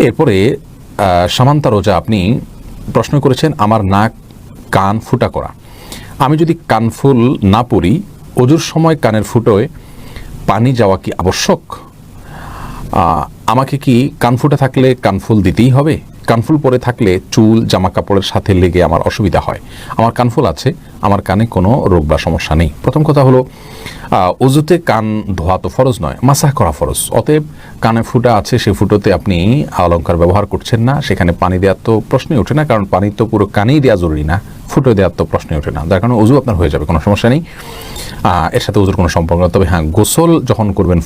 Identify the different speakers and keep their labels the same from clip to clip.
Speaker 1: এরপরে সামান্তা রোজা আপনি প্রশ্ন করেছেন, আমার নাক কান ফুটা করা, আমি যদি কানফুল না পরি ওজুর সময় কানের ফুটোয় পানি যাওয়া কি আবশ্যক? আমাকে কি কান ফুটা থাকলে কানফুল দিতেই হবে? কানফুল পরে থাকলে চুল জামা কাপড়ের সাথে লেগে আমার অসুবিধা হয়। আমার কানফুল আছে, আমার কানে কোনো রোগ বা সমস্যা নেই। প্রথম কথা হলো, অজুতে কান ধোয়া তো ফরজ নয়, মাসাহ করা ফরজ। অতএব কানে ফুটা আছে, সে ফুটোতে আপনি অলঙ্কার ব্যবহার করছেন না, সেখানে পানি দেওয়ার তো প্রশ্নই ওঠে না, কারণ পানি তো পুরো কানেই দেওয়া জরুরি না, ফুটো দেওয়ার তো প্রশ্নই ওঠে না। যার কারণে অজু আপনার হয়ে যাবে, কোনো সমস্যা নেই, এর সাথে অজুর কোনো সম্পর্ক না। তবে হ্যাঁ, গোসল যখন করবেন,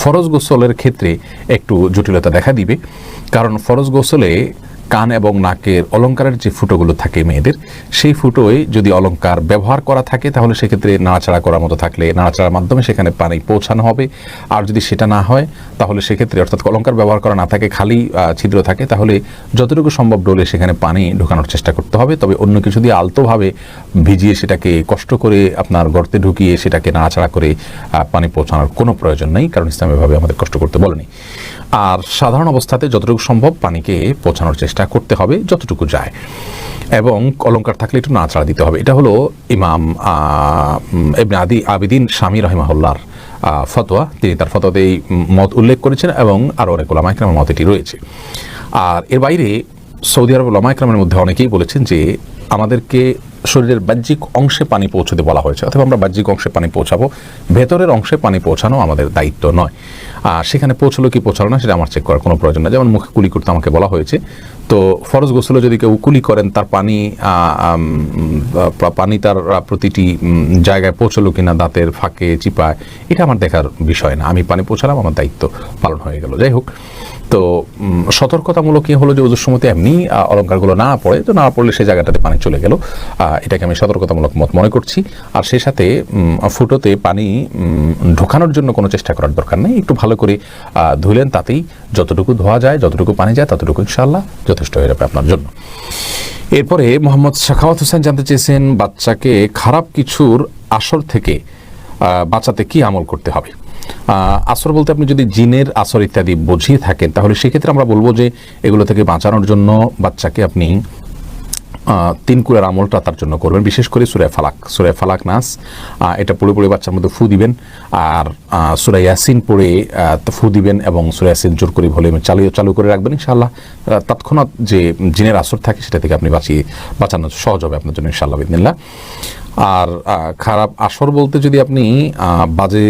Speaker 1: ফরজ গোসলের ক্ষেত্রে একটু জটিলতা দেখা দিবে, কারণ ফরজ গোসলে কান এবং নাকের অলঙ্কারের যে ফুটোগুলো থাকে মেয়েদের, সেই ফুটোয় যদি অলঙ্কার ব্যবহার করা থাকে তাহলে সেক্ষেত্রে নাড়াচাড়া করার মতো থাকলে নাড়াচাড়ার মাধ্যমে সেখানে পানি পৌঁছানো হবে। আর যদি সেটা না হয় তাহলে সেক্ষেত্রে, অর্থাৎ অলঙ্কার ব্যবহার করা না থাকে, খালি ছিদ্র থাকে, তাহলে যতটুকু সম্ভব ডোলে সেখানে পানি ঢোকানোর চেষ্টা করতে হবে। তবে অন্য কিছু দিয়ে আলতোভাবে ভিজিয়ে সেটাকে কষ্ট করে আপনার গর্তে ঢুকিয়ে সেটাকে নাড়াচাড়া করে পানি পৌঁছানোর কোনো প্রয়োজন নেই, কারণ ইসলামীভাবে আমাদের কষ্ট করতে বলেনি। আর সাধারণ অবস্থাতে যতটুকু সম্ভব পানিকে পৌঁছানোর চেষ্টা করতে হবে যতটুকু যায়, এবং অলঙ্কার থাকলে একটু নাড়াচাড়া দিতে হবে। এটা হলো ইমাম ইবনে আবিদিন শামী রাহিমাহুল্লাহর ফতোয়া। তিনি তার ফতোয়াতে এই মত উল্লেখ করেছেন এবং আরও অনেক উলামা ইকরামের মত এটি রয়েছে। আর এর বাইরে সৌদি আরব উলামা ইকরামের মধ্যে অনেকেই বলেছেন যে আমাদেরকে শরীরের বাহ্যিক অংশে পানি পৌঁছতে বলা হয়েছে, অথবা আমরা বাহ্যিক অংশে পানি পৌঁছাবো, ভেতরের অংশে পানি পৌঁছানো আমাদের দায়িত্ব নয়। আর সেখানে পৌঁছলো কি পৌঁছালো না সেটা আমার চেক করার কোনো প্রয়োজন না। যেমন মুখে কুলি করতে আমাকে বলা হয়েছে, তো ফরজ গোসলে যদি কেউ কুলি করেন, তার পানি তার প্রতিটি জায়গায় পৌঁছলো কিনা, দাঁতের ফাঁকে চিপায়, এটা আমার দেখার বিষয় না। আমি পানি পৌঁছালাম, আমার দায়িত্ব পালন হয়ে গেল। যাই হোক, তো সতর্কতামূলক কি হলো যে ওজুর সময় এমনি অলঙ্কারগুলো না পড়ে, তো না পড়লে সেই জায়গাটাতে পানি চলে গেল, এটাকে আমি সতর্কতামূলক মত মনে করছি। আর সেই সাথে ফুটোতে পানি ঢোকানোর জন্য কোনো চেষ্টা করার দরকার নেই, একটু ভালো করে ধুলেন, তাতেই যতটুকু ধোয়া যায়, যতটুকু পানি যায়, ততটুকু ইনশাআল্লাহ যথেষ্ট হয়ে যাবে আপনার জন্য। এরপরে মোহাম্মদ সাখাওয়াত হোসেন জানতে চেয়েছেন, বাচ্চাকে খারাপ কিছুর আসর থেকে বাঁচাতে কি আমল করতে হবে? আসর বলতে আপনি যদি জিনের আসর ইত্যাদি বুঝিয়ে থাকেন, তাহলে সেক্ষেত্রে আমরা বলবো যে এগুলো থেকে বাঁচানোর জন্য বাচ্চাকে আপনি 3 কুলের আমলটা তার জন্য করবেন, বিশেষ করে সূরা ফালাক নাস, এটা পড়ে পড়ে বাচ্চার মধ্যে ফু দিবেন, আর সূরা ইয়াসিন পড়ে ফু দিবেন, এবং সূরা ইয়াসিন জোর করে ভলিউমে চালু করে রাখবেন। ইনশাআল্লাহ তৎক্ষণাৎ যে জিনের আসর থাকে সেটা থেকে আপনি বাঁচানো সহজ হবে আপনার জন্য ইনশাআল্লাহ বিদিনিল্লাহ। আর খারাপ আসর বলতে যদি আপনি বাজে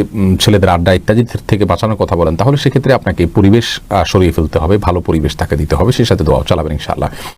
Speaker 1: ছেলেদের আড্ডা ইত্যাদি থেকে বাঁচানোর কথা বলেন, তাহলে সেক্ষেত্রে আপনাকে পরিবেশ সরিয়ে ফেলতে হবে, ভালো পরিবেশ তাকে দিতে হবে, সেই সাথে দোয়াও চালাবেন ইনশাআল্লাহ।